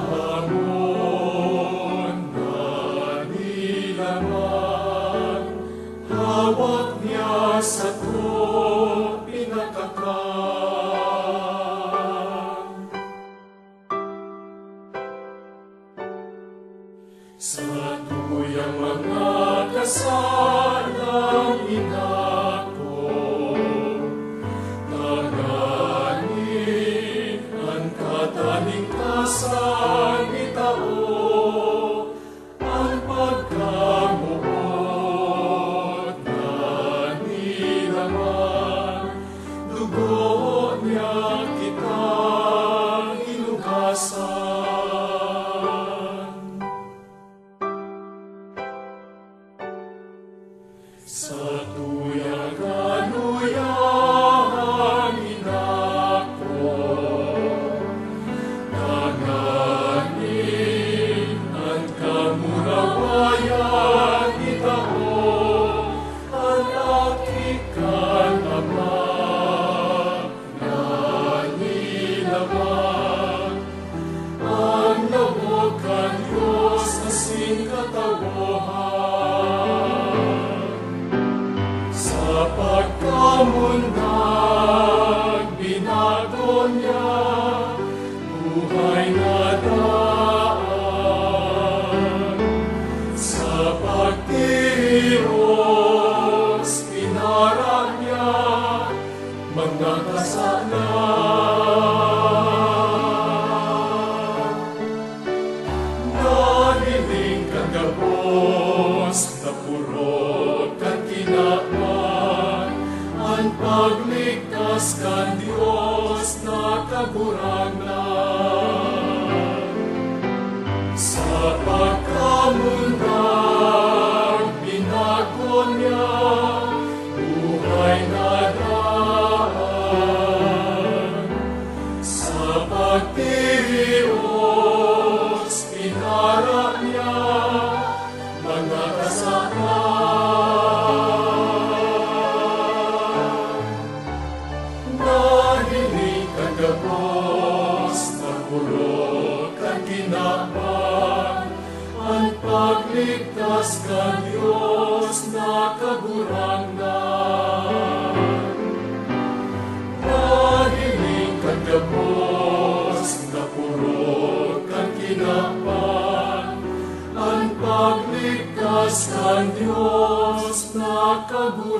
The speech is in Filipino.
hamon na nilaman, hawak niya sa to pinakakan. Sa tuyang mga kasalang inako, taganin ang kataligtasan itao, ang pagkamuot na nilaman, dugo niya kitang inugasan. Sa tuyang kanuyahan inako, tanganin ang kamurawayan itao, ang akikan Ama na nilaman, ang loob kan Diyos na singkatawahan. Sa pagkamundag, binago niya buhay na daan. Sa pagtiros, pinara niya mga kasalan. Nahiling kang gabos na purot kang kinaan, ang pagligtas kan Diyos na kagurangan. Sa pagkamundag, binago niya buhay na daan. Sa pagtiros, pinara niya mga kasalan. Nahiling kang gabos na purot kang kinaan, ang pagligtas kan Diyos na kagurangan. Nahiling kang gabos na purot kang kinaan, ang pagligtas kan Diyos na kagurangan.